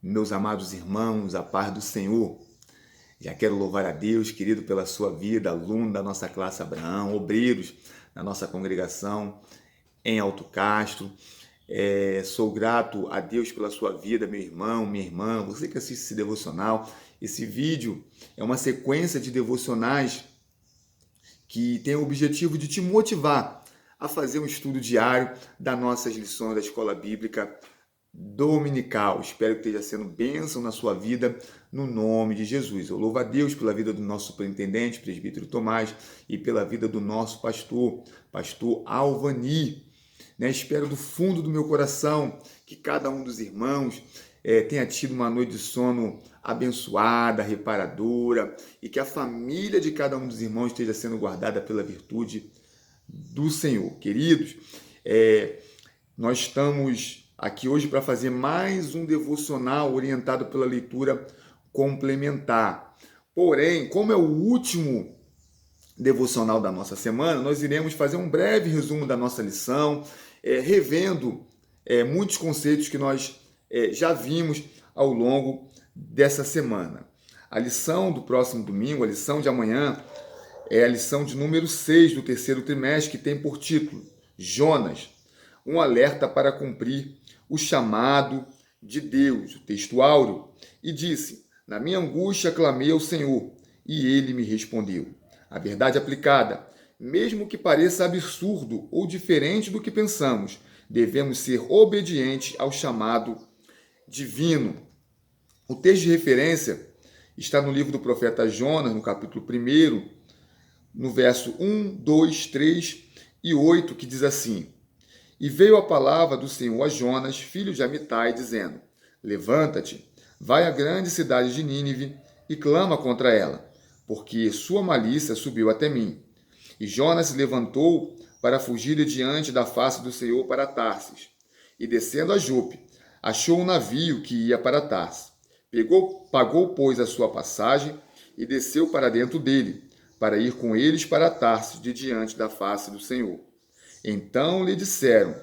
Meus amados irmãos, a paz do Senhor. Já quero louvar a Deus, querido, pela sua vida, aluno da nossa classe Abraão, obreiros da nossa congregação em Alto Castro. Sou grato a Deus pela sua vida, meu irmão, minha irmã, você que assiste esse devocional. Esse vídeo é uma sequência de devocionais que tem o objetivo de te motivar a fazer um estudo diário das nossas lições da Escola Bíblica Dominical. Espero que esteja sendo bênção na sua vida, no nome de Jesus. Eu louvo a Deus pela vida do nosso superintendente, presbítero Tomás, e pela vida do nosso pastor Alvani. Espero do fundo do meu coração que cada um dos irmãos tenha tido uma noite de sono abençoada, reparadora, e que a família de cada um dos irmãos esteja sendo guardada pela virtude do Senhor. Queridos, nós estamos aqui hoje para fazer mais um devocional orientado pela leitura complementar. Porém, como é o último devocional da nossa semana, nós iremos fazer um breve resumo da nossa lição, revendo muitos conceitos que nós já vimos ao longo dessa semana. A lição do próximo domingo, a lição de amanhã, é a lição de número 6 do terceiro trimestre, que tem por título Jonas, um alerta para cumprir o chamado de Deus, o texto áureo, e disse: na minha angústia clamei ao Senhor, e ele me respondeu. A verdade aplicada: mesmo que pareça absurdo ou diferente do que pensamos, devemos ser obedientes ao chamado divino. O texto de referência está no livro do profeta Jonas, no capítulo 1, no verso 1, 2, 3 e 8, que diz assim: E veio a palavra do Senhor a Jonas, filho de Amitai, dizendo: Levanta-te, vai à grande cidade de Nínive e clama contra ela, porque sua malícia subiu até mim. E Jonas se levantou para fugir de diante da face do Senhor para Tarsis. E descendo a Jope, achou um navio que ia para Tarsis. Pagou, pois, a sua passagem e desceu para dentro dele, para ir com eles para Tarsis de diante da face do Senhor. Então lhe disseram: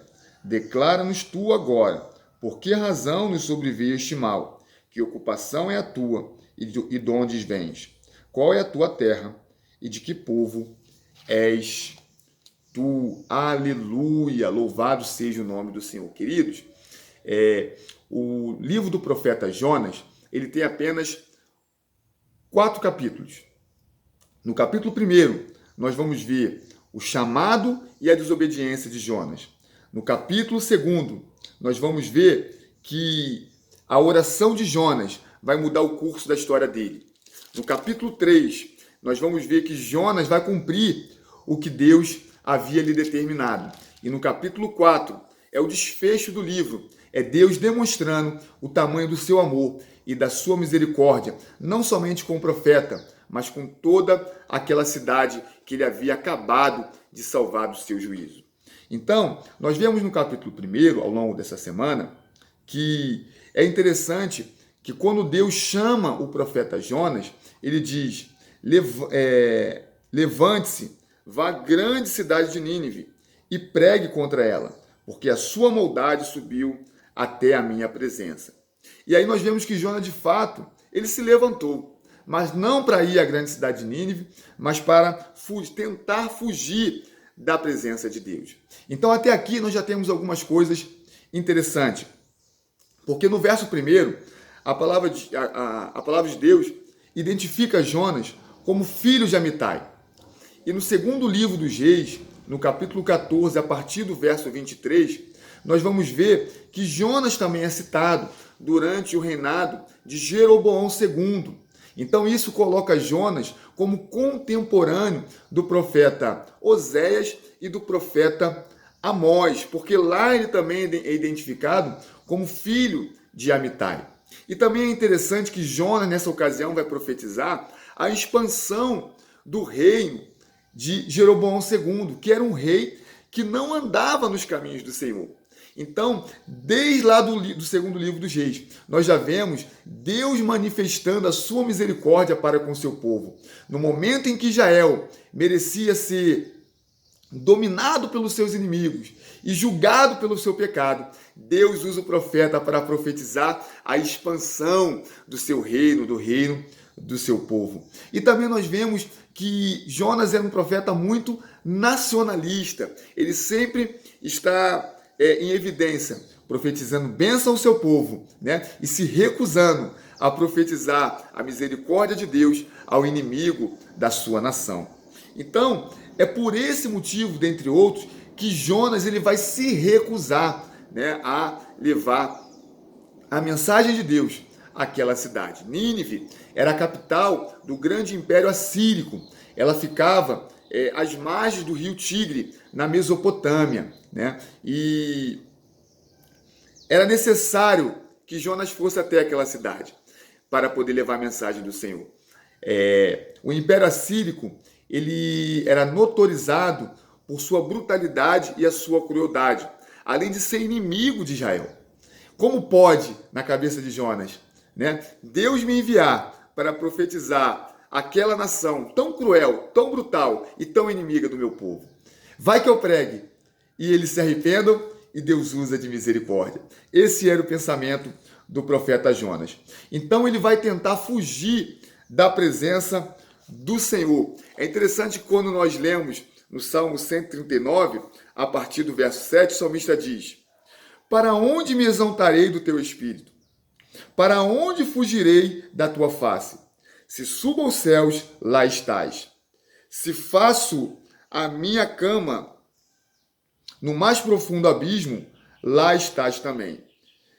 Declara-nos tu agora, por que razão nos sobreveio este mal? Que ocupação é a tua e de onde vens? Qual é a tua terra e de que povo és tu? Aleluia! Louvado seja o nome do Senhor. Queridos, o livro do profeta Jonas, ele tem apenas 4 capítulos. No capítulo 1, nós vamos ver o chamado e a desobediência de Jonas. No capítulo 2, nós vamos ver que a oração de Jonas vai mudar o curso da história dele. No capítulo 3, nós vamos ver que Jonas vai cumprir o que Deus havia lhe determinado. E no capítulo 4, é o desfecho do livro. É Deus demonstrando o tamanho do seu amor e da sua misericórdia, não somente com o profeta, mas com toda aquela cidade que ele havia acabado de salvar do seu juízo. Então, nós vemos no capítulo 1, ao longo dessa semana, que é interessante que quando Deus chama o profeta Jonas, ele diz: levante-se, vá à grande cidade de Nínive e pregue contra ela, porque a sua maldade subiu até a minha presença. E aí nós vemos que Jonas, de fato, ele se levantou, mas não para ir à grande cidade de Nínive, mas para tentar fugir da presença de Deus. Então, até aqui, nós já temos algumas coisas interessantes. Porque no verso 1, a palavra de Deus identifica Jonas como filho de Amitai. E no segundo livro dos Reis, no capítulo 14, a partir do verso 23, nós vamos ver que Jonas também é citado durante o reinado de Jeroboão II. Então isso coloca Jonas como contemporâneo do profeta Oséias e do profeta Amós, porque lá ele também é identificado como filho de Amitai. E também é interessante que Jonas, nessa ocasião, vai profetizar a expansão do reino de Jeroboão II, que era um rei que não andava nos caminhos do Senhor. Então, desde lá do segundo livro dos Reis, nós já vemos Deus manifestando a sua misericórdia para com o seu povo. No momento em que Israel merecia ser dominado pelos seus inimigos e julgado pelo seu pecado, Deus usa o profeta para profetizar a expansão do seu reino, do reino do seu povo. E também nós vemos que Jonas era um profeta muito nacionalista. Ele sempre está em evidência, profetizando bênção ao seu povo, né? E se recusando a profetizar a misericórdia de Deus ao inimigo da sua nação. Então, é por esse motivo, dentre outros, que Jonas ele vai se recusar, né, a levar a mensagem de Deus àquela cidade. Nínive era a capital do grande império assírico. Ela ficava às margens do rio Tigre, na Mesopotâmia, né? E era necessário que Jonas fosse até aquela cidade para poder levar a mensagem do Senhor. O Império Assírico ele era notorizado por sua brutalidade e a sua crueldade, além de ser inimigo de Israel. Como pode, na cabeça de Jonas, né, Deus me enviar para profetizar aquela nação tão cruel, tão brutal e tão inimiga do meu povo? Vai que eu pregue e eles se arrependam e Deus usa de misericórdia. Esse era o pensamento do profeta Jonas. Então ele vai tentar fugir da presença do Senhor. É interessante que quando nós lemos no Salmo 139, a partir do verso 7, o salmista diz: para onde me exaltarei do teu espírito? Para onde fugirei da tua face? Se subo aos céus, lá estás. Se faço a minha cama no mais profundo abismo, lá estás também.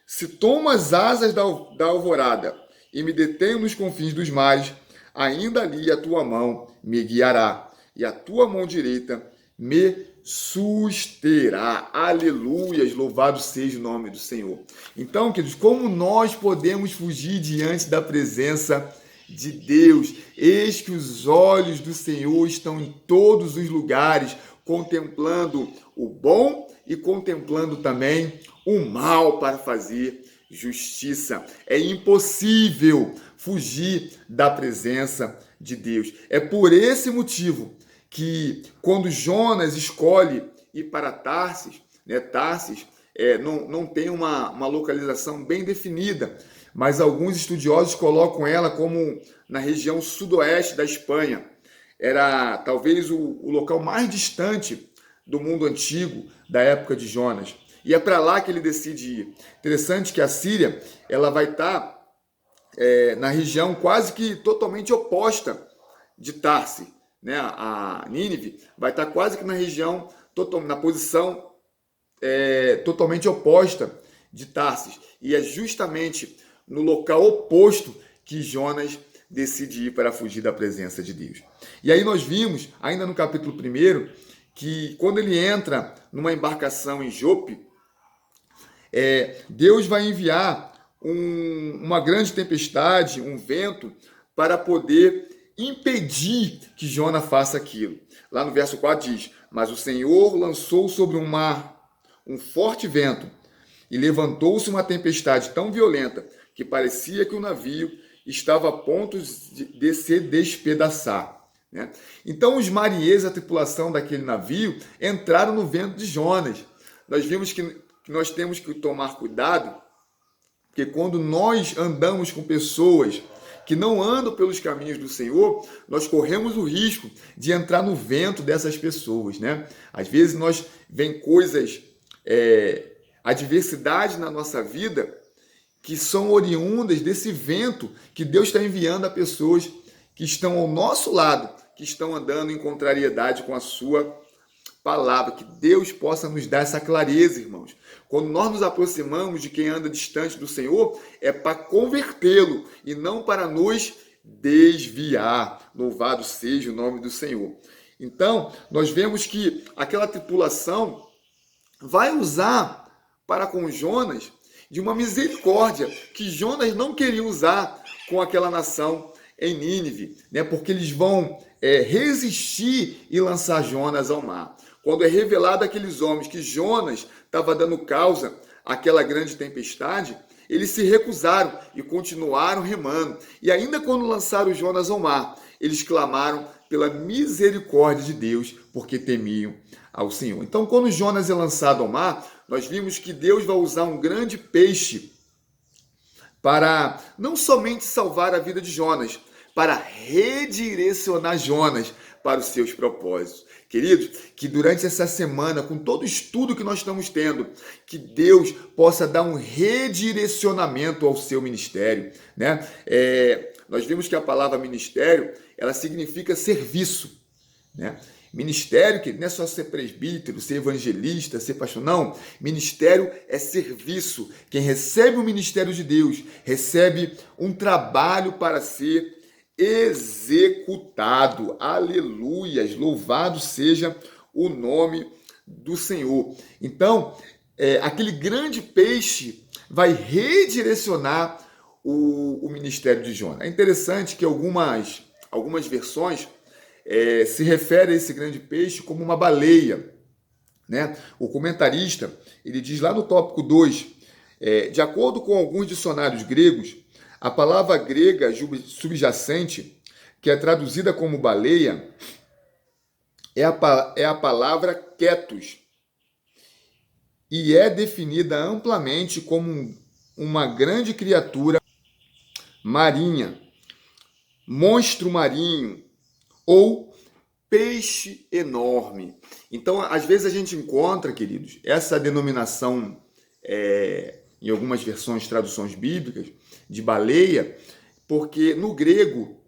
Se tomo as asas da alvorada e me detenho nos confins dos mares, ainda ali a tua mão me guiará e a tua mão direita me susterá. Aleluias, louvado seja o nome do Senhor. Então, queridos, como nós podemos fugir diante da presença de Deus? Eis que os olhos do Senhor estão em todos os lugares, contemplando o bom e contemplando também o mal para fazer justiça. É impossível fugir da presença de Deus. É por esse motivo que quando Jonas escolhe ir para Tarsis, né, Tarsis não tem uma localização bem definida, mas alguns estudiosos colocam ela como na região sudoeste da Espanha. Era talvez o local mais distante do mundo antigo, da época de Jonas. E é para lá que ele decide ir. Interessante que a Síria ela vai estar na região quase que totalmente oposta de Tarsis, né? A Nínive vai estar quase que na região, na posição totalmente oposta de Tarsis. E é justamente no local oposto que Jonas decide ir para fugir da presença de Deus. E aí nós vimos, ainda no capítulo 1, que quando ele entra numa embarcação em Jope, Deus vai enviar uma grande tempestade, um vento, para poder impedir que Jonas faça aquilo. Lá no verso 4 diz: mas o Senhor lançou sobre o mar um forte vento, e levantou-se uma tempestade tão violenta que parecia que o navio estava a ponto de se despedaçar, né? Então os marinheiros, a tripulação daquele navio, entraram no vento de Jonas. Nós vimos que nós temos que tomar cuidado, porque quando nós andamos com pessoas que não andam pelos caminhos do Senhor, nós corremos o risco de entrar no vento dessas pessoas, né? Às vezes nós vem coisas, adversidade na nossa vida, que são oriundas desse vento que Deus está enviando a pessoas que estão ao nosso lado, que estão andando em contrariedade com a sua palavra. Que Deus possa nos dar essa clareza, irmãos. Quando nós nos aproximamos de quem anda distante do Senhor, é para convertê-lo e não para nos desviar. Louvado seja o nome do Senhor. Então, nós vemos que aquela tripulação vai usar para com Jonas de uma misericórdia que Jonas não queria usar com aquela nação em Nínive, né? Porque eles vão resistir e lançar Jonas ao mar. Quando é revelado àqueles homens que Jonas estava dando causa àquela grande tempestade, eles se recusaram e continuaram remando. E ainda quando lançaram Jonas ao mar, eles clamaram pela misericórdia de Deus, porque temiam ao Senhor. Então, quando Jonas é lançado ao mar, nós vimos que Deus vai usar um grande peixe para não somente salvar a vida de Jonas, para redirecionar Jonas para os seus propósitos. Queridos, que durante essa semana, com todo o estudo que nós estamos tendo, que Deus possa dar um redirecionamento ao seu ministério, né? Nós vimos que a palavra ministério, ela significa serviço, né? Ministério, que não é só ser presbítero, ser evangelista, ser pastor, não. Ministério é serviço. Quem recebe o ministério de Deus, recebe um trabalho para ser executado. Aleluias! Louvado seja o nome do Senhor. Então, aquele grande peixe vai redirecionar o ministério de Jonas. É interessante que algumas versões se refere a esse grande peixe como uma baleia, né? O comentarista, ele diz lá no tópico 2, de acordo com alguns dicionários gregos, a palavra grega subjacente, que é traduzida como baleia, é a palavra ketos, e é definida amplamente como uma grande criatura marinha, monstro marinho, ou peixe enorme. Então, às vezes a gente encontra, queridos, essa denominação em algumas versões, traduções bíblicas, de baleia, porque no grego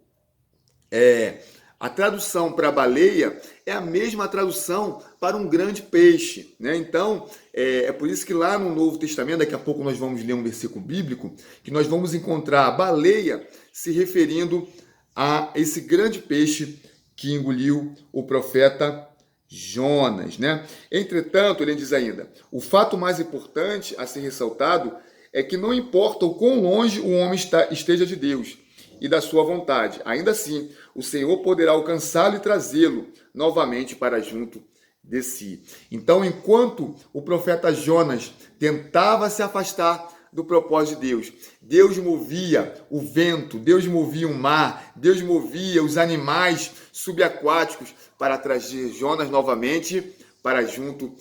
a tradução para baleia é a mesma tradução para um grande peixe, né? Então, é por isso que lá no Novo Testamento, daqui a pouco nós vamos ler um versículo bíblico, que nós vamos encontrar a baleia se referindo a esse grande peixe que engoliu o profeta Jonas, né? Entretanto, ele diz ainda, o fato mais importante a ser ressaltado é que não importa o quão longe o homem esteja de Deus e da sua vontade, ainda assim, o Senhor poderá alcançá-lo e trazê-lo novamente para junto de si. Então, enquanto o profeta Jonas tentava se afastar do propósito de Deus, Deus movia o vento, Deus movia o mar, Deus movia os animais subaquáticos para trazer Jonas novamente para junto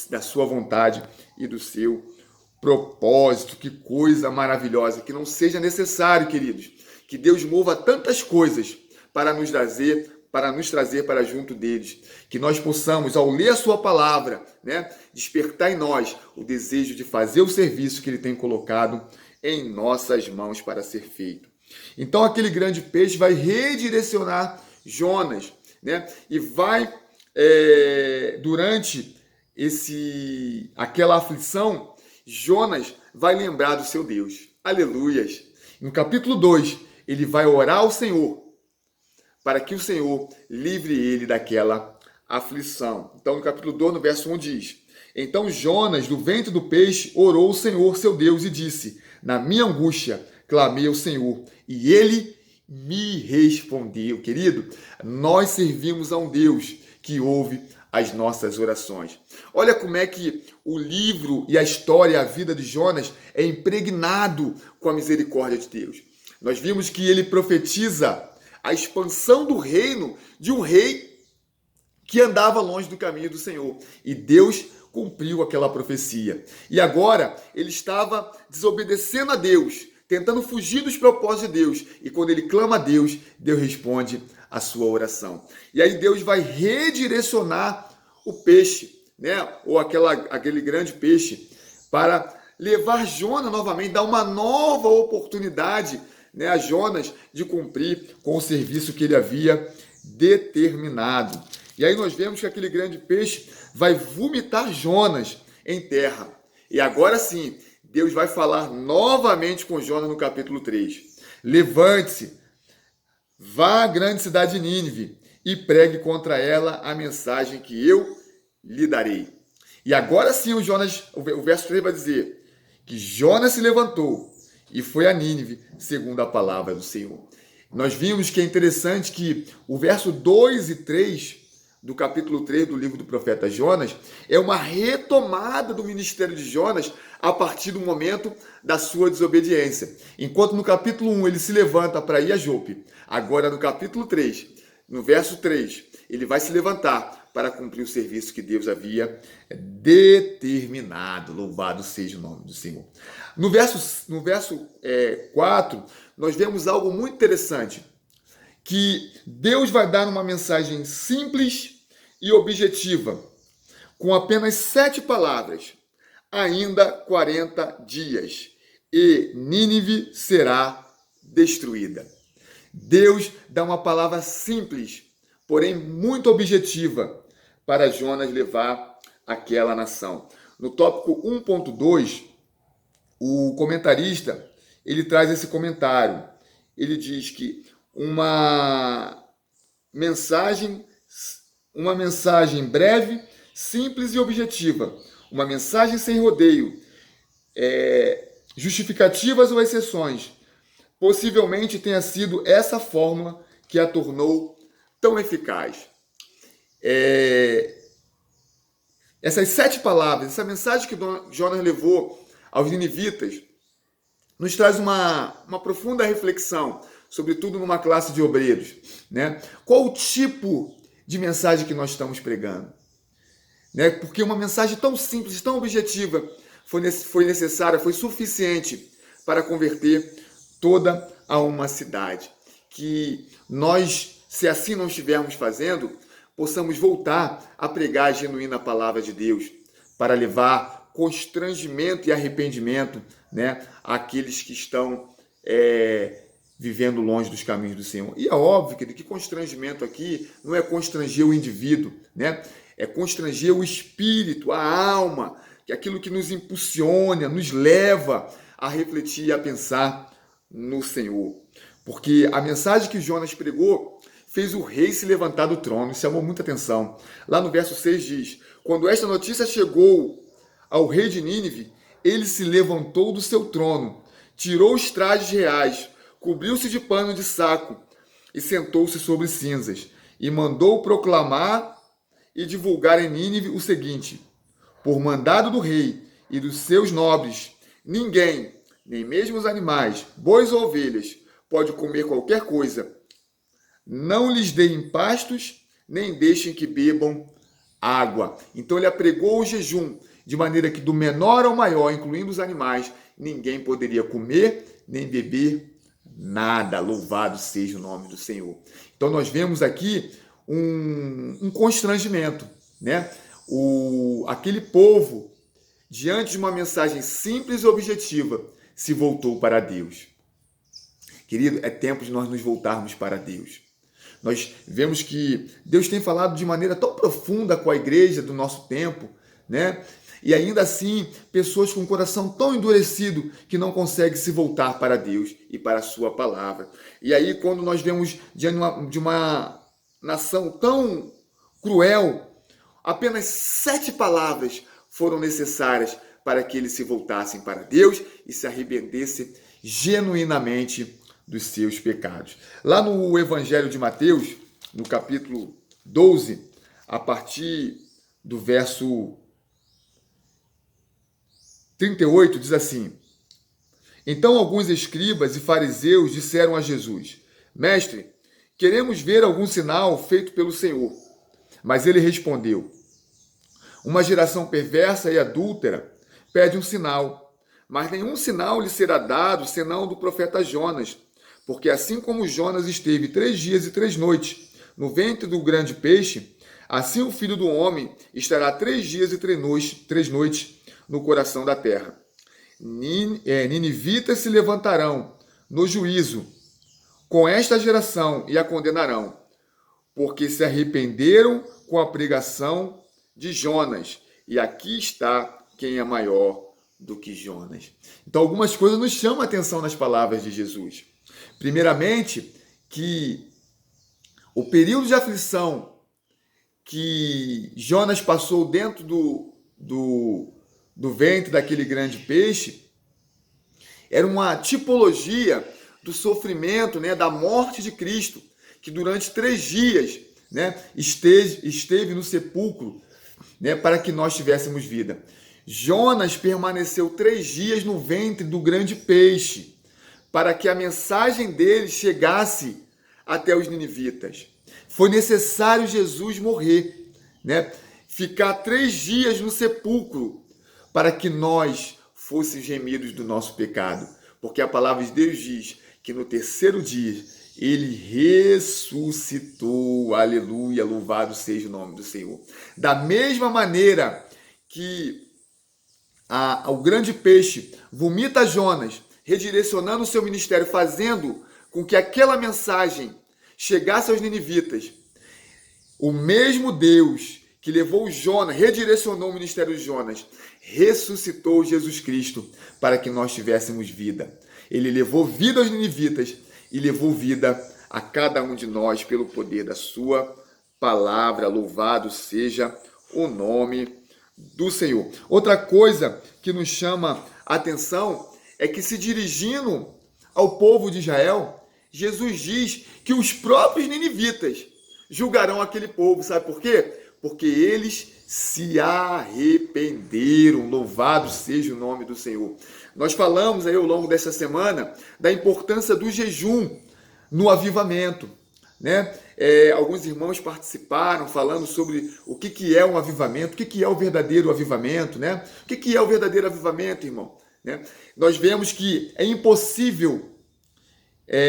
da sua vontade e do seu propósito. Que coisa maravilhosa! Que não seja necessário, queridos, que Deus mova tantas coisas para nos trazer para junto deles, que nós possamos, ao ler a sua palavra, né, despertar em nós o desejo de fazer o serviço que ele tem colocado em nossas mãos para ser feito. Então aquele grande peixe vai redirecionar Jonas, né, e vai, durante aquela aflição, Jonas vai lembrar do seu Deus. Aleluias! No capítulo 2, ele vai orar ao Senhor, para que o Senhor livre ele daquela aflição. Então, no capítulo 2, no verso 1 diz, então Jonas, do ventre do peixe, orou ao Senhor, seu Deus, e disse, na minha angústia, clamei ao Senhor, e ele me respondeu. Querido, nós servimos a um Deus que ouve as nossas orações. Olha como é que o livro e a história, a vida de Jonas é impregnado com a misericórdia de Deus. Nós vimos que ele profetiza a expansão do reino de um rei que andava longe do caminho do Senhor. E Deus cumpriu aquela profecia. E agora ele estava desobedecendo a Deus, tentando fugir dos propósitos de Deus. E quando ele clama a Deus, Deus responde a sua oração. E aí Deus vai redirecionar o peixe, né? Ou aquele grande peixe, para levar Jonas novamente, dar uma nova oportunidade, né, a Jonas de cumprir com o serviço que ele havia determinado. E aí nós vemos que aquele grande peixe vai vomitar Jonas em terra. E agora sim, Deus vai falar novamente com Jonas no capítulo 3. Levante-se, vá à grande cidade de Nínive e pregue contra ela a mensagem que eu lhe darei. E agora sim o verso 3 vai dizer que Jonas se levantou e foi a Nínive, segundo a palavra do Senhor. Nós vimos que é interessante que o verso 2 e 3 do capítulo 3 do livro do profeta Jonas é uma retomada do ministério de Jonas a partir do momento da sua desobediência. Enquanto no capítulo 1 ele se levanta para ir a Jope, agora no capítulo 3, no verso 3, ele vai se levantar para cumprir o serviço que Deus havia determinado. Louvado seja o nome do Senhor. No verso 4, nós vemos algo muito interessante, que Deus vai dar uma mensagem simples e objetiva, com apenas 7 palavras. Ainda 40 dias e Nínive será destruída. Deus dá uma palavra simples, porém muito objetiva, para Jonas levar aquela nação. No tópico 1.2, o comentarista, ele traz esse comentário. Ele diz que uma mensagem breve, simples e objetiva, uma mensagem sem rodeio, justificativas ou exceções, possivelmente tenha sido essa fórmula que a tornou tão eficaz. Essas 7 palavras, essa mensagem que Jonas levou aos ninivitas, nos traz uma profunda reflexão, sobretudo numa classe de obreiros, né? Qual o tipo de mensagem que nós estamos pregando? Né? Porque uma mensagem tão simples, tão objetiva, foi necessária, foi suficiente para converter toda a uma cidade. Que nós, se assim não estivermos fazendo, possamos voltar a pregar a genuína palavra de Deus, para levar constrangimento e arrependimento, né, àqueles que estão vivendo longe dos caminhos do Senhor. E é óbvio que constrangimento aqui não é constranger o indivíduo, né? É constranger o espírito, a alma, que é aquilo que nos impulsiona, nos leva a refletir e a pensar no Senhor. Porque a mensagem que Jonas pregou fez o rei se levantar do trono. Isso chamou muita atenção. Lá no verso 6 diz: quando esta notícia chegou ao rei de Nínive, ele se levantou do seu trono, tirou os trajes reais, cobriu-se de pano de saco e sentou-se sobre cinzas, e mandou proclamar e divulgar em Nínive o seguinte: por mandado do rei e dos seus nobres, ninguém, nem mesmo os animais, bois ou ovelhas, pode comer qualquer coisa. Não lhes deem pastos, nem deixem que bebam água. Então ele apregou o jejum, de maneira que do menor ao maior, incluindo os animais, ninguém poderia comer nem beber nada. Louvado seja o nome do Senhor. Então nós vemos aqui um constrangimento, né? Aquele povo, diante de uma mensagem simples e objetiva, se voltou para Deus. Querido, é tempo de nós nos voltarmos para Deus. Nós vemos que Deus tem falado de maneira tão profunda com a igreja do nosso tempo, né? E ainda assim, pessoas com o coração tão endurecido que não conseguem se voltar para Deus e para a sua palavra. E aí, quando nós vemos diante de uma nação tão cruel, apenas 7 palavras foram necessárias para que eles se voltassem para Deus e se arrependessem genuinamente dos seus pecados. Lá no Evangelho de Mateus, no capítulo 12, a partir do verso 38, diz assim: então alguns escribas e fariseus disseram a Jesus: mestre, queremos ver algum sinal feito pelo Senhor. Mas ele respondeu: uma geração perversa e adúltera pede um sinal, mas nenhum sinal lhe será dado senão do profeta Jonas. Porque assim como Jonas esteve 3 dias e 3 noites no ventre do grande peixe, assim o Filho do Homem estará 3 dias e 3 noites no coração da terra. Ninivitas se levantarão no juízo com esta geração e a condenarão, porque se arrependeram com a pregação de Jonas. E aqui está quem é maior do que Jonas. Então, algumas coisas nos chamam a atenção nas palavras de Jesus. Primeiramente, que o período de aflição que Jonas passou dentro do ventre daquele grande peixe era uma tipologia do sofrimento, né, da morte de Cristo, que durante 3 dias, né, esteve no sepulcro, né, para que nós tivéssemos vida. Jonas permaneceu 3 dias no ventre do grande peixe, para que a mensagem dele chegasse até os ninivitas. Foi necessário Jesus morrer, né? Ficar 3 dias no sepulcro, para que nós fôssemos remidos do nosso pecado. Porque a palavra de Deus diz que no 3º dia ele ressuscitou. Aleluia, louvado seja o nome do Senhor. Da mesma maneira que o grande peixe vomita Jonas, redirecionando o seu ministério, fazendo com que aquela mensagem chegasse aos ninivitas, o mesmo Deus que levou Jonas, redirecionou o ministério de Jonas, ressuscitou Jesus Cristo para que nós tivéssemos vida. Ele levou vida aos ninivitas e levou vida a cada um de nós pelo poder da sua palavra. Louvado seja o nome do Senhor. Outra coisa que nos chama a atenção é que, se dirigindo ao povo de Israel, Jesus diz que os próprios ninivitas julgarão aquele povo. Sabe por quê? Porque eles se arrependeram. Louvado seja o nome do Senhor. Nós falamos aí ao longo dessa semana da importância do jejum no avivamento, né? Alguns irmãos participaram falando sobre o que é um avivamento, o que é o verdadeiro avivamento, né? O que é o verdadeiro avivamento, irmão? Né? Nós vemos que é impossível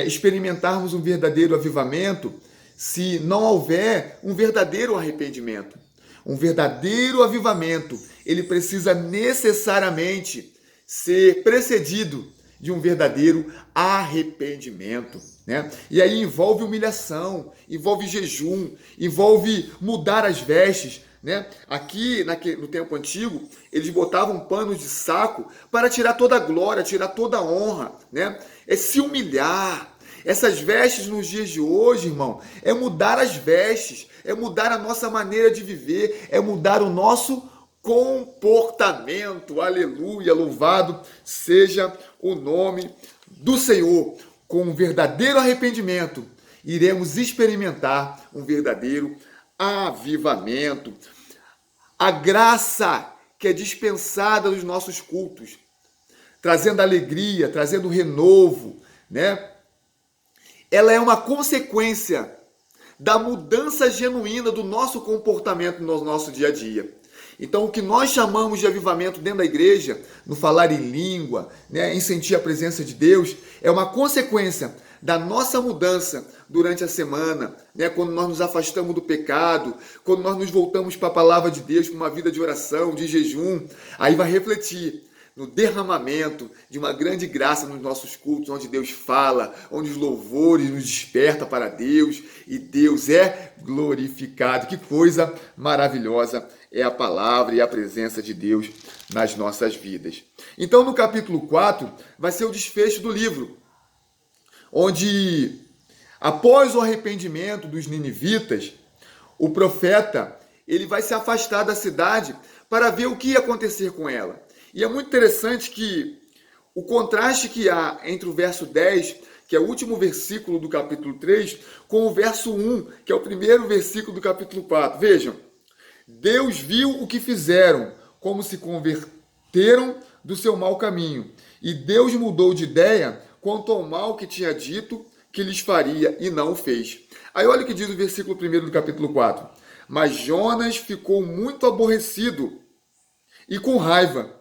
experimentarmos um verdadeiro avivamento se não houver um verdadeiro arrependimento. Um verdadeiro avivamento, ele precisa necessariamente ser precedido de um verdadeiro arrependimento, né? E aí envolve humilhação, envolve jejum, envolve mudar as vestes, né? Aqui no tempo antigo, eles botavam panos de saco para tirar toda a glória, tirar toda a honra, né? É se humilhar. Essas vestes nos dias de hoje, irmão, é mudar as vestes, é mudar a nossa maneira de viver, é mudar o nosso comportamento. Aleluia, louvado seja o nome do Senhor. Com um verdadeiro arrependimento, iremos experimentar um verdadeiro avivamento. A graça que é dispensada nos nossos cultos, trazendo alegria, trazendo renovo, né? Ela é uma consequência da mudança genuína do nosso comportamento no nosso dia a dia. Então, o que nós chamamos de avivamento dentro da igreja, no falar em língua, né, em sentir a presença de Deus, é uma consequência da nossa mudança durante a semana, né, quando nós nos afastamos do pecado, quando nós nos voltamos para a palavra de Deus, para uma vida de oração, de jejum. Aí vai refletir no derramamento de uma grande graça nos nossos cultos, onde Deus fala, onde os louvores nos desperta para Deus e Deus é glorificado. Que coisa maravilhosa é a palavra e a presença de Deus nas nossas vidas. Então, no capítulo 4, vai ser o desfecho do livro, onde, após o arrependimento dos ninivitas, o profeta ele vai se afastar da cidade para ver o que ia acontecer com ela. E é muito interessante que o contraste que há entre o verso 10, que é o último versículo do capítulo 3, com o verso 1, que é o primeiro versículo do capítulo 4. Vejam, Deus viu o que fizeram, como se converteram do seu mau caminho. E Deus mudou de ideia quanto ao mal que tinha dito que lhes faria e não o fez. Aí olha o que diz o versículo 1 do capítulo 4. Mas Jonas ficou muito aborrecido e com raiva.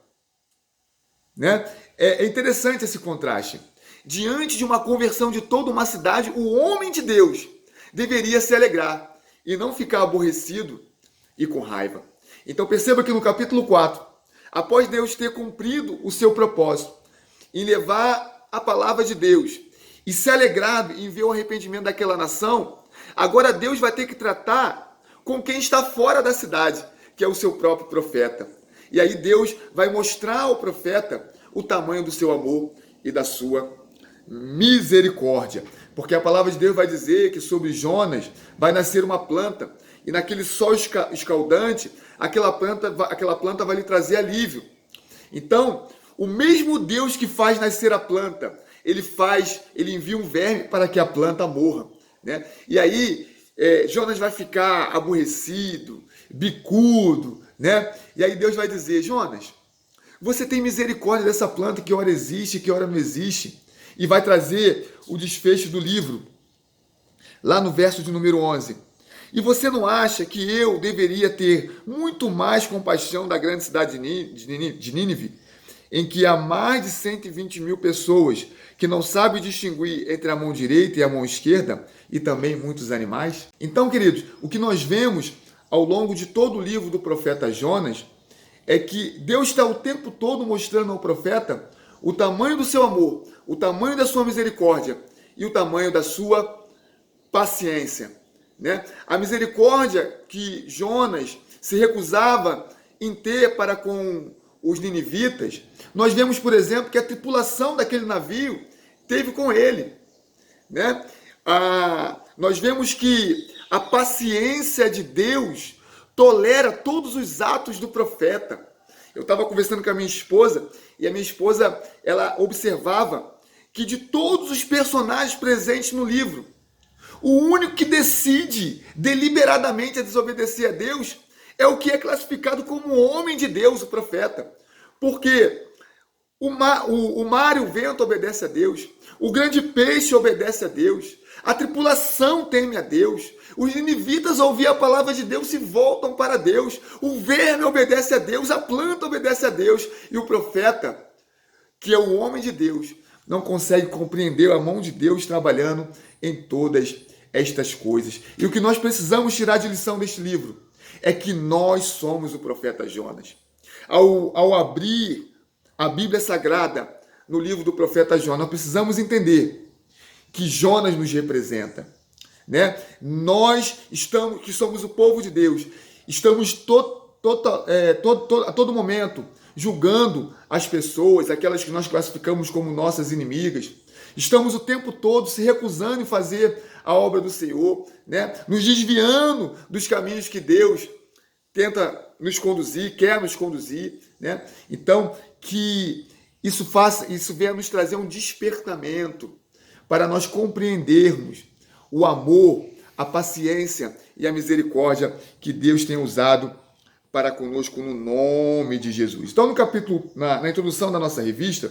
Né? É interessante esse contraste. Diante de uma conversão de toda uma cidade, o homem de Deus deveria se alegrar e não ficar aborrecido e com raiva. Então perceba que no capítulo 4, após Deus ter cumprido o seu propósito em levar a palavra de Deus e se alegrado em ver o arrependimento daquela nação, agora Deus vai ter que tratar com quem está fora da cidade, que é o seu próprio profeta. E aí Deus vai mostrar ao profeta o tamanho do seu amor e da sua misericórdia. Porque a palavra de Deus vai dizer que sobre Jonas vai nascer uma planta, e naquele sol escaldante, aquela planta vai lhe trazer alívio. Então, o mesmo Deus que faz nascer a planta, ele envia um verme para que a planta morra, né? E aí, Jonas vai ficar aborrecido, bicudo, né? E aí Deus vai dizer, Jonas, você tem misericórdia dessa planta que ora existe, que ora não existe, e vai trazer o desfecho do livro, lá no verso de número 11. E você não acha que eu deveria ter muito mais compaixão da grande cidade de Nínive, em que há mais de 120 mil pessoas que não sabem distinguir entre a mão direita e a mão esquerda, e também muitos animais? Então, queridos, o que nós vemos ao longo de todo o livro do profeta Jonas é que Deus está o tempo todo mostrando ao profeta o tamanho do seu amor, o tamanho da sua misericórdia e o tamanho da sua paciência, né? A misericórdia que Jonas se recusava em ter para com os ninivitas, nós vemos, por exemplo, que a tripulação daquele navio teve com ele, né? Nós vemos que a paciência de Deus tolera todos os atos do profeta. Eu estava conversando com a minha esposa e a minha esposa, ela observava que de todos os personagens presentes no livro, o único que decide deliberadamente a desobedecer a Deus é o que é classificado como homem de Deus, o profeta. Porque o mar e o vento obedecem a Deus, o grande peixe obedece a Deus, a tripulação teme a Deus, os ninivitas ouvem a palavra de Deus e voltam para Deus, o verme obedece a Deus, a planta obedece a Deus, e o profeta, que é o homem de Deus, não consegue compreender a mão de Deus trabalhando em todas estas coisas. E o que nós precisamos tirar de lição deste livro é que nós somos o profeta Jonas. Ao abrir a Bíblia Sagrada no livro do profeta Jonas, nós precisamos entender que Jonas nos representa, né? Nós que somos o povo de Deus, estamos a todo momento julgando as pessoas, aquelas que nós classificamos como nossas inimigas. Estamos o tempo todo se recusando em fazer a obra do Senhor, né? Nos desviando dos caminhos que Deus tenta nos conduzir, quer nos conduzir, né? Então, que isso venha nos trazer um despertamento para nós compreendermos o amor, a paciência e a misericórdia que Deus tem usado para conosco no nome de Jesus. Então, no capítulo, na introdução da nossa revista,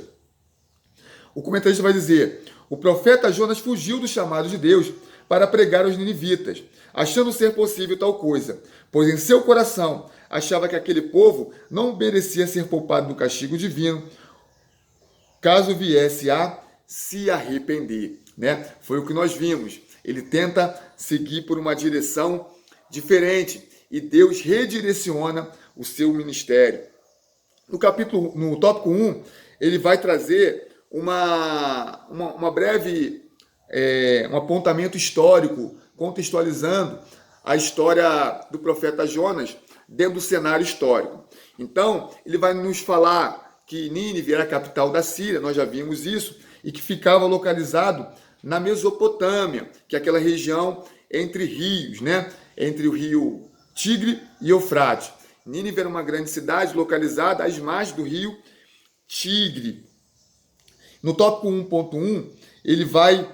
o comentarista vai dizer: o profeta Jonas fugiu do chamado de Deus para pregar aos ninivitas, achando ser possível tal coisa, pois em seu coração achava que aquele povo não merecia ser poupado do castigo divino, caso viesse a se arrepender, né? Foi o que nós vimos. Ele tenta seguir por uma direção diferente e Deus redireciona o seu ministério. No tópico 1, ele vai trazer uma breve um apontamento histórico, contextualizando a história do profeta Jonas dentro do cenário histórico. Então, ele vai nos falar que Nínive era a capital da Síria, nós já vimos isso, e que ficava localizado na Mesopotâmia, que é aquela região entre rios, né? Entre o rio Tigre e Eufrates. Nínive era uma grande cidade localizada às margens do rio Tigre. No tópico 1.1, ele vai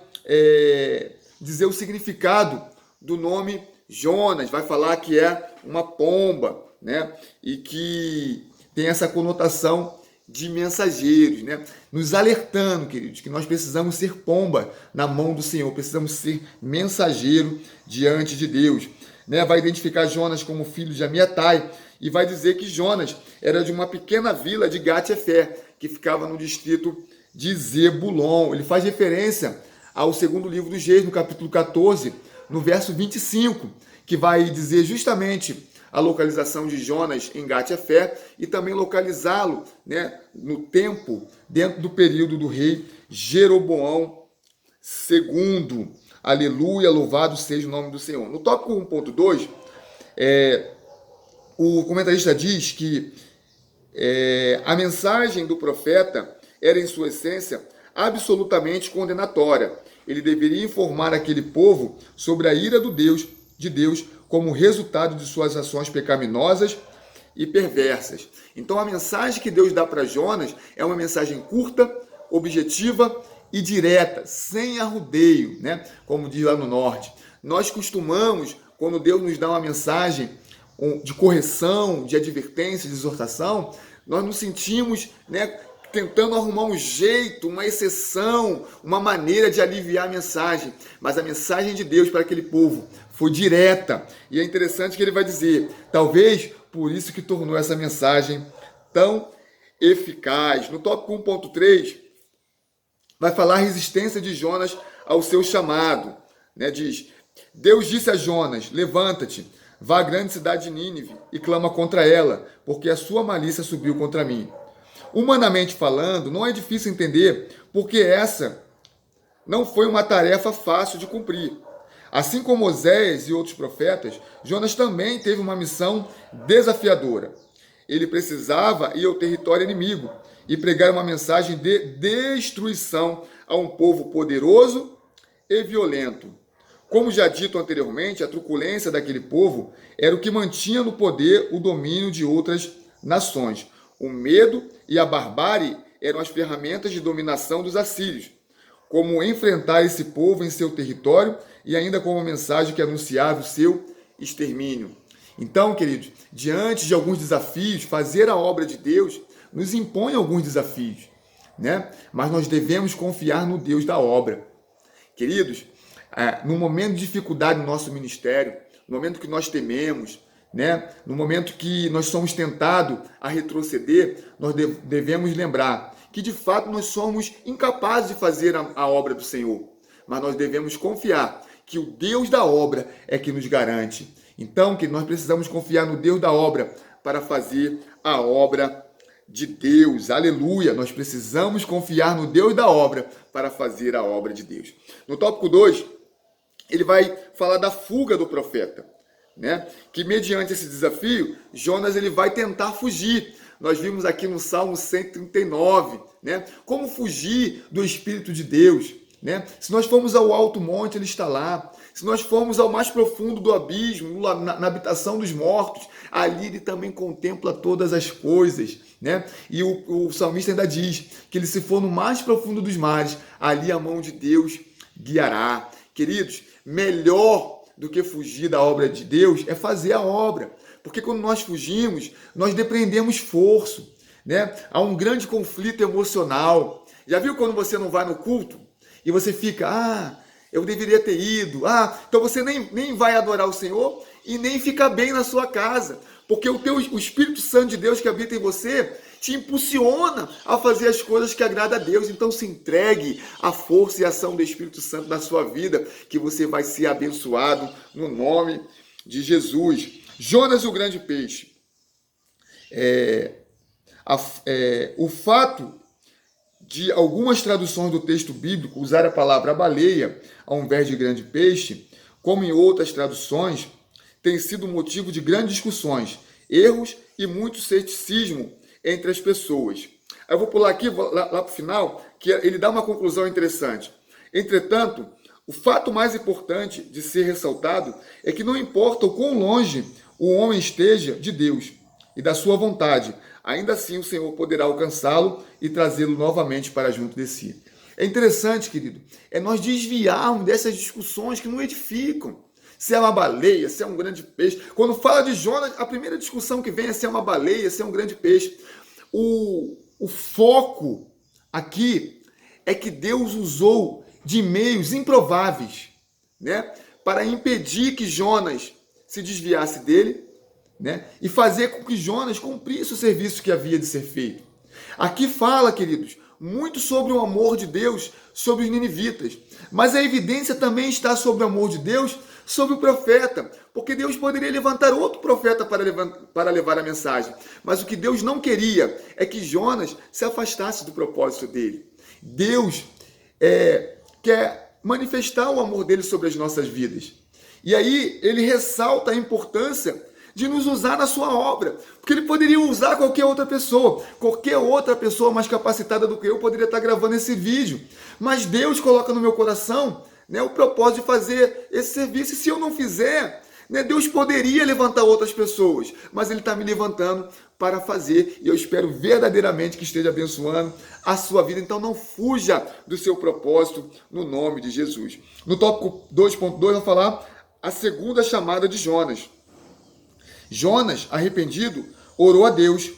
dizer o significado do nome Jonas, vai falar que é uma pomba, né? E que tem essa conotação de mensageiros, né? Nos alertando, queridos, que nós precisamos ser pomba na mão do Senhor, precisamos ser mensageiro diante de Deus, né? Vai identificar Jonas como filho de Amiatai e vai dizer que Jonas era de uma pequena vila de Gat-Efé, que ficava no distrito de Zebulon. Ele faz referência ao segundo livro dos Reis, no capítulo 14, no verso 25, que vai dizer justamente a localização de Jonas em Gat-Efé e também localizá-lo, né, no tempo, dentro do período do rei Jeroboão II. Aleluia, louvado seja o nome do Senhor. No tópico 1.2, o comentarista diz que a mensagem do profeta era, em sua essência, absolutamente condenatória. Ele deveria informar aquele povo sobre a ira de Deus como resultado de suas ações pecaminosas e perversas. Então a mensagem que Deus dá para Jonas é uma mensagem curta, objetiva e direta, sem arrudeio, né? Como diz lá no norte. Nós costumamos, quando Deus nos dá uma mensagem de correção, de advertência, de exortação, nós nos sentimos, né, tentando arrumar um jeito, uma exceção, uma maneira de aliviar a mensagem. Mas a mensagem de Deus para aquele povo foi direta. E é interessante que ele vai dizer, talvez por isso que tornou essa mensagem tão eficaz. No tópico 1.3, vai falar a resistência de Jonas ao seu chamado. Né? Diz, Deus disse a Jonas, levanta-te, vá à grande cidade de Nínive e clama contra ela, porque a sua malícia subiu contra mim. Humanamente falando, não é difícil entender porque essa não foi uma tarefa fácil de cumprir. Assim como Oséias e outros profetas, Jonas também teve uma missão desafiadora. Ele precisava ir ao território inimigo e pregar uma mensagem de destruição a um povo poderoso e violento. Como já dito anteriormente, a truculência daquele povo era o que mantinha no poder o domínio de outras nações. O medo e a barbárie eram as ferramentas de dominação dos assírios. Como enfrentar esse povo em seu território e ainda com uma mensagem que anunciava o seu extermínio. Então, queridos, diante de alguns desafios, fazer a obra de Deus nos impõe alguns desafios, né? Mas nós devemos confiar no Deus da obra. Queridos, no momento de dificuldade no nosso ministério, no momento que nós tememos, né? No momento que nós somos tentados a retroceder, nós devemos lembrar que de fato nós somos incapazes de fazer a obra do Senhor, mas nós devemos confiar que o Deus da obra é que nos garante. Então, que nós precisamos confiar no Deus da obra para fazer a obra de Deus. Aleluia! Nós precisamos confiar no Deus da obra para fazer a obra de Deus. No tópico 2, ele vai falar da fuga do profeta. Né? Que mediante esse desafio, Jonas ele vai tentar fugir. Nós vimos aqui no Salmo 139, né? Como fugir do Espírito de Deus. Né? Se nós formos ao alto monte, ele está lá. Se nós formos ao mais profundo do abismo, na habitação dos mortos, ali ele também contempla todas as coisas. Né? E o salmista ainda diz que ele, se for no mais profundo dos mares, ali a mão de Deus guiará. Queridos, melhor do que fugir da obra de Deus é fazer a obra. Porque quando nós fugimos, nós dependemos esforço. Né? Há um grande conflito emocional. Já viu quando você não vai no culto? E você fica, eu deveria ter ido. Então você nem vai adorar o Senhor e nem fica bem na sua casa. Porque o Espírito Santo de Deus que habita em você te impulsiona a fazer as coisas que agradam a Deus. Então se entregue à força e ação do Espírito Santo na sua vida, que você vai ser abençoado no nome de Jesus. Jonas, o grande peixe. O fato de algumas traduções do texto bíblico usar a palavra baleia ao invés de grande peixe, como em outras traduções, tem sido motivo de grandes discussões, erros e muito ceticismo entre as pessoas. Eu vou pular aqui, lá para o final, que ele dá uma conclusão interessante. Entretanto, o fato mais importante de ser ressaltado é que não importa o quão longe o homem esteja de Deus e da sua vontade, ainda assim o Senhor poderá alcançá-lo e trazê-lo novamente para junto de si. É interessante, querido, nós desviarmos dessas discussões que não edificam. Se é uma baleia, se é um grande peixe. Quando fala de Jonas, a primeira discussão que vem é se é uma baleia, se é um grande peixe. O foco aqui é que Deus usou de meios improváveis, né, para impedir que Jonas se desviasse dele, né, e fazer com que Jonas cumprisse o serviço que havia de ser feito. Aqui fala, queridos, muito sobre o amor de Deus sobre os ninivitas, mas a evidência também está sobre o amor de Deus sobre o profeta, porque Deus poderia levantar outro profeta para levar a mensagem, mas o que Deus não queria é que Jonas se afastasse do propósito dele. Deus quer manifestar o amor dele sobre as nossas vidas. E aí ele ressalta a importância de nos usar na sua obra, porque ele poderia usar qualquer outra pessoa mais capacitada do que eu poderia estar gravando esse vídeo, mas Deus coloca no meu coração, né, o propósito de fazer esse serviço, e se eu não fizer, né, Deus poderia levantar outras pessoas, mas ele está me levantando para fazer, e eu espero verdadeiramente que esteja abençoando a sua vida. Então não fuja do seu propósito no nome de Jesus. No tópico 2.2 vai falar a segunda chamada de Jonas. Jonas, arrependido, orou a Deus.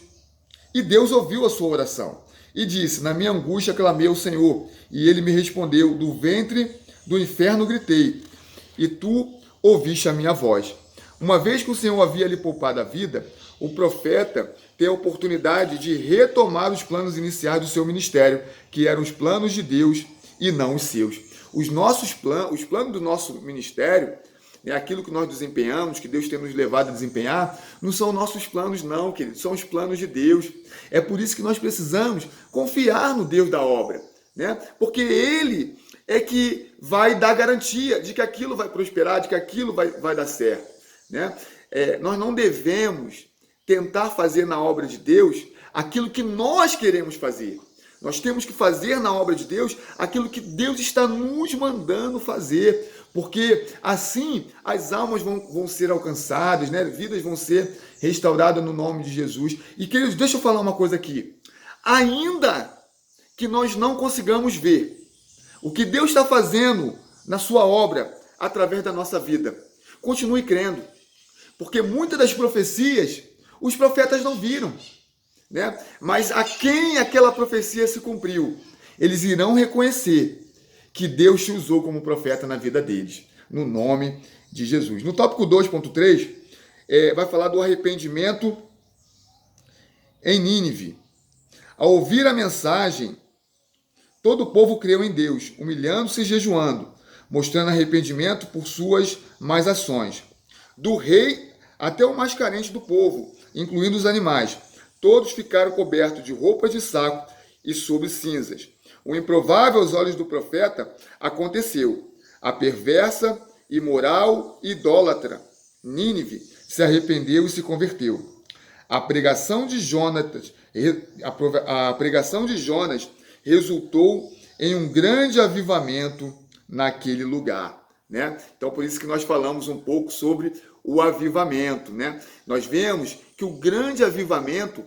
E Deus ouviu a sua oração e disse: na minha angústia clamei ao Senhor, e ele me respondeu: do ventre do inferno gritei, e tu ouviste a minha voz. Uma vez que o Senhor havia lhe poupado a vida, o profeta tem a oportunidade de retomar os planos iniciais do seu ministério, que eram os planos de Deus e não os seus. Os planos do nosso ministério, aquilo que nós desempenhamos, que Deus tem nos levado a desempenhar, não são nossos planos não, querido, são os planos de Deus. É por isso que nós precisamos confiar no Deus da obra, né? Porque Ele é que vai dar garantia de que aquilo vai prosperar, de que aquilo vai dar certo, né? Nós não devemos tentar fazer na obra de Deus aquilo que nós queremos fazer. Nós temos que fazer na obra de Deus aquilo que Deus está nos mandando fazer, porque assim as almas vão ser alcançadas, né? Vidas vão ser restauradas no nome de Jesus. E, queridos, deixa eu falar uma coisa aqui. Ainda que nós não consigamos ver o que Deus está fazendo na sua obra através da nossa vida, continue crendo, porque muitas das profecias os profetas não viram, né? Mas a quem aquela profecia se cumpriu, eles irão reconhecer que Deus te usou como profeta na vida deles, no nome de Jesus. No tópico 2.3, vai falar do arrependimento em Nínive. Ao ouvir a mensagem, todo o povo creu em Deus, humilhando-se e jejuando, mostrando arrependimento por suas más ações. Do rei até o mais carente do povo, incluindo os animais, todos ficaram cobertos de roupas de saco e sob cinzas. O improvável aos olhos do profeta aconteceu. A perversa, imoral e idólatra Nínive se arrependeu e se converteu. A pregação de Jonas resultou em um grande avivamento naquele lugar, né? Então, por isso que nós falamos um pouco sobre o avivamento, né? Nós vemos que o grande avivamento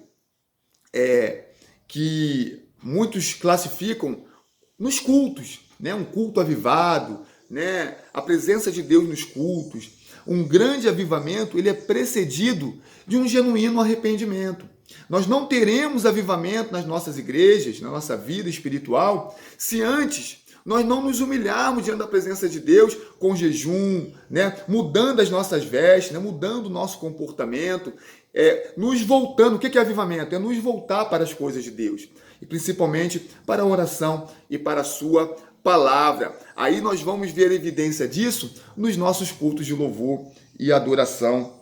que muitos classificam nos cultos, né? Um culto avivado, né? A presença de Deus nos cultos. Um grande avivamento, ele é precedido de um genuíno arrependimento. Nós não teremos avivamento nas nossas igrejas, na nossa vida espiritual, se antes nós não nos humilharmos diante da presença de Deus com jejum, né? Mudando as nossas vestes, né? Mudando o nosso comportamento, nos voltando. O que é avivamento? É nos voltar para as coisas de Deus, e principalmente para a oração e para a sua palavra. Aí nós vamos ver evidência disso nos nossos cultos de louvor e adoração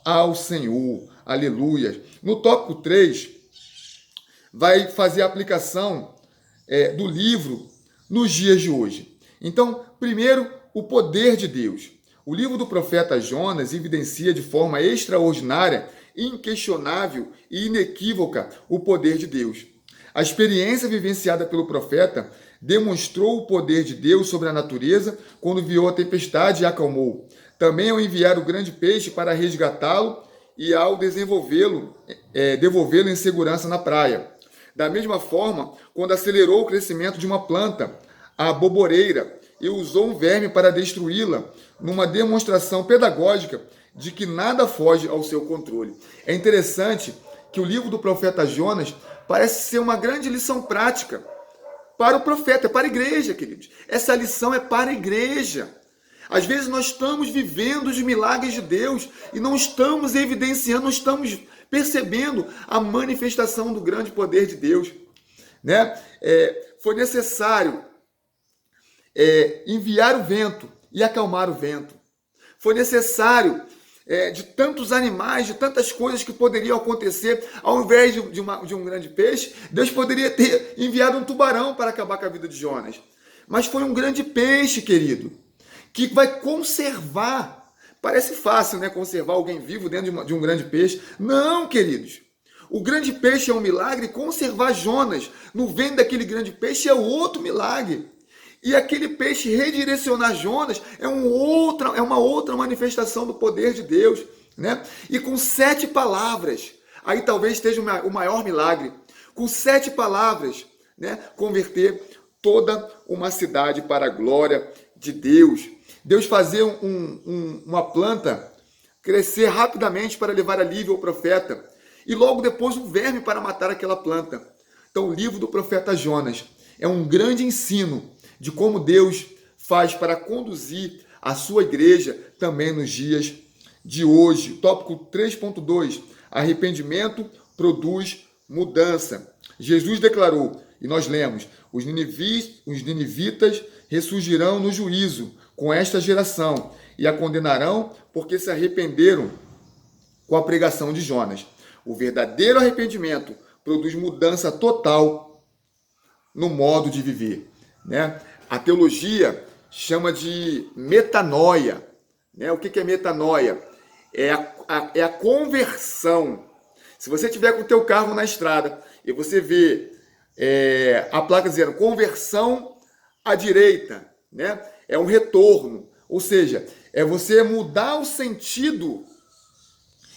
ao Senhor. Aleluia. No tópico 3, vai fazer a aplicação do livro nos dias de hoje. Então, primeiro, o poder de Deus. O livro do profeta Jonas evidencia de forma extraordinária, inquestionável e inequívoca o poder de Deus. A experiência vivenciada pelo profeta demonstrou o poder de Deus sobre a natureza quando viu a tempestade e acalmou. Também ao enviar o grande peixe para resgatá-lo e ao devolvê-lo em segurança na praia. Da mesma forma, quando acelerou o crescimento de uma planta, a boboreira, e usou um verme para destruí-la, numa demonstração pedagógica de que nada foge ao seu controle. É interessante que o livro do profeta Jonas parece ser uma grande lição prática para o profeta, para a igreja, queridos. Essa lição é para a igreja. Às vezes nós estamos vivendo os milagres de Deus e não estamos evidenciando, não estamos percebendo a manifestação do grande poder de Deus, né? Foi necessário enviar o vento e acalmar o vento. Foi necessário de tantos animais, de tantas coisas que poderiam acontecer. Ao invés de um grande peixe, Deus poderia ter enviado um tubarão para acabar com a vida de Jonas. Mas foi um grande peixe, querido, que vai conservar. Parece fácil, né? Conservar alguém vivo dentro de um grande peixe. Não, queridos. O grande peixe é um milagre, conservar Jonas no ventre daquele grande peixe é outro milagre. E aquele peixe redirecionar Jonas é uma outra manifestação do poder de Deus, né? E com 7 palavras, aí talvez esteja o maior milagre. Com 7 palavras, né? Converter toda uma cidade para a glória de Deus. Deus fazer uma planta crescer rapidamente para levar alívio ao profeta. e logo depois um verme para matar aquela planta. Então, o livro do profeta Jonas é um grande ensino de como Deus faz para conduzir a sua igreja também nos dias de hoje. Tópico 3.2, arrependimento produz mudança. Jesus declarou, e nós lemos, os ninivitas ressurgirão no juízo com esta geração e a condenarão porque se arrependeram com a pregação de Jonas. O verdadeiro arrependimento produz mudança total no modo de viver, né? A teologia chama de metanoia, né? O que é metanoia? É a conversão. Se você tiver com o teu carro na estrada e você vê a placa dizendo conversão à direita, né? É um retorno, ou seja, é você mudar o sentido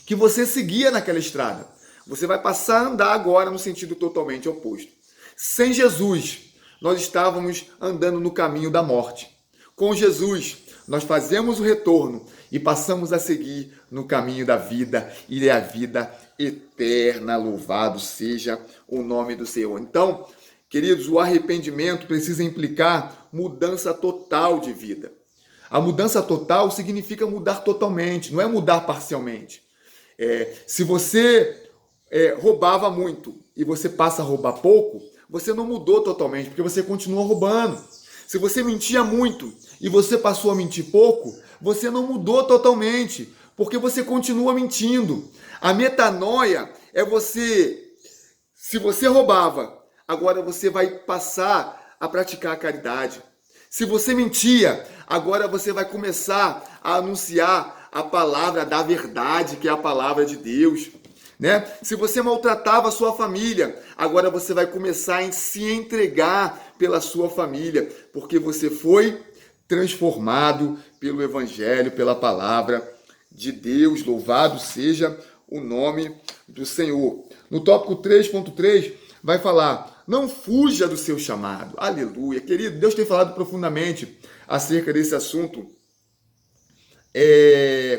que você seguia naquela estrada. Você vai passar a andar agora no sentido totalmente oposto. Sem Jesus, nós estávamos andando no caminho da morte. Com Jesus, nós fazemos o retorno e passamos a seguir no caminho da vida e a vida eterna. Louvado seja o nome do Senhor. Então, queridos, o arrependimento precisa implicar mudança total de vida. A mudança total significa mudar totalmente, não é mudar parcialmente. Se você roubava muito e você passa a roubar pouco, você não mudou totalmente, porque você continua roubando. Se você mentia muito e você passou a mentir pouco, você não mudou totalmente, porque você continua mentindo. A metanoia é se você roubava, agora você vai passar a praticar a caridade. Se você mentia, agora você vai começar a anunciar a palavra da verdade, que é a palavra de Deus, né? Se você maltratava a sua família, agora você vai começar a se entregar pela sua família, porque você foi transformado pelo Evangelho, pela palavra de Deus. Louvado seja o nome do Senhor. No tópico 3.3 vai falar, não fuja do seu chamado. Aleluia. Querido, Deus tem falado profundamente acerca desse assunto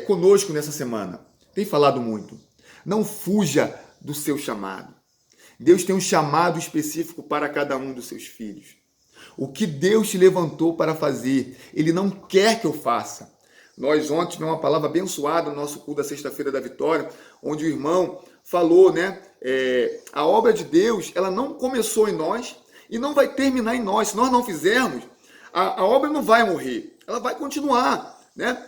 conosco nessa semana. Tem falado muito. Não fuja do seu chamado. Deus tem um chamado específico para cada um dos seus filhos. O que Deus te levantou para fazer, Ele não quer que eu faça. Nós ontem tivemos uma palavra abençoada no nosso culto da Sexta-feira da Vitória, onde o irmão falou, né? A obra de Deus, ela não começou em nós e não vai terminar em nós. Se nós não fizermos, a obra não vai morrer, ela vai continuar, né?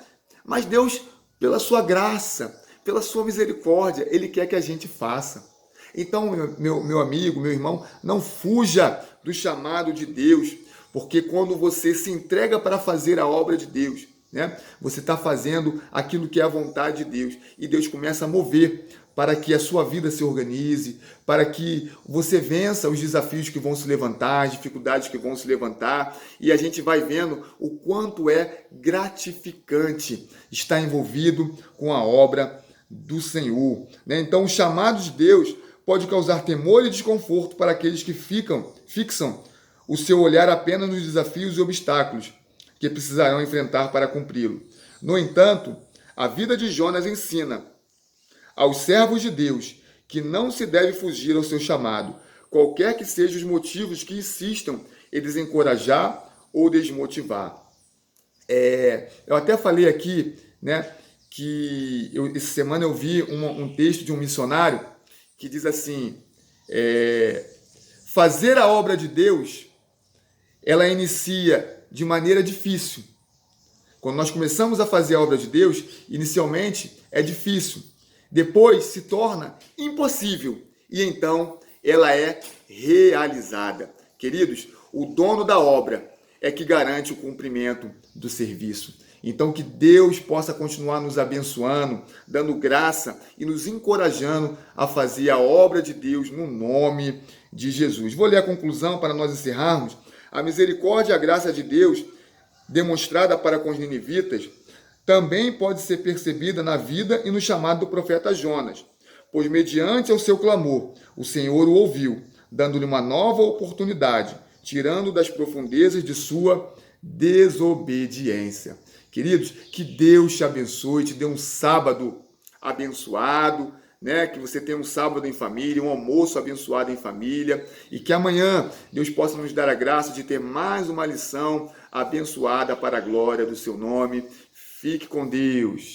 Mas Deus, pela sua graça, pela sua misericórdia, Ele quer que a gente faça. Então, meu amigo, meu irmão, não fuja do chamado de Deus, porque quando você se entrega para fazer a obra de Deus, né, você está fazendo aquilo que é a vontade de Deus, e Deus começa a mover para que a sua vida se organize, para que você vença os desafios que vão se levantar, as dificuldades que vão se levantar, e a gente vai vendo o quanto é gratificante estar envolvido com a obra do Senhor, né? Então, o chamado de Deus pode causar temor e desconforto para aqueles que fixam o seu olhar apenas nos desafios e obstáculos que precisarão enfrentar para cumpri-lo. No entanto, a vida de Jonas ensina aos servos de Deus que não se deve fugir ao seu chamado, qualquer que sejam os motivos que insistam em desencorajar ou desmotivar. Eu até falei aqui, né, que essa semana eu vi um texto de um missionário que diz assim, fazer a obra de Deus, ela inicia de maneira difícil. Quando nós começamos a fazer a obra de Deus, inicialmente é difícil, depois se torna impossível e então ela é realizada. Queridos, o dono da obra é que garante o cumprimento do serviço. Então, que Deus possa continuar nos abençoando, dando graça e nos encorajando a fazer a obra de Deus no nome de Jesus. Vou ler a conclusão para nós encerrarmos. A misericórdia e a graça de Deus, demonstrada para com os ninivitas, também pode ser percebida na vida e no chamado do profeta Jonas, pois mediante ao seu clamor, o Senhor o ouviu, dando-lhe uma nova oportunidade, tirando das profundezas de sua desobediência. Queridos, que Deus te abençoe, te dê um sábado abençoado, né? Que você tenha um sábado em família, um almoço abençoado em família e que amanhã Deus possa nos dar a graça de ter mais uma lição abençoada para a glória do seu nome. Fique com Deus.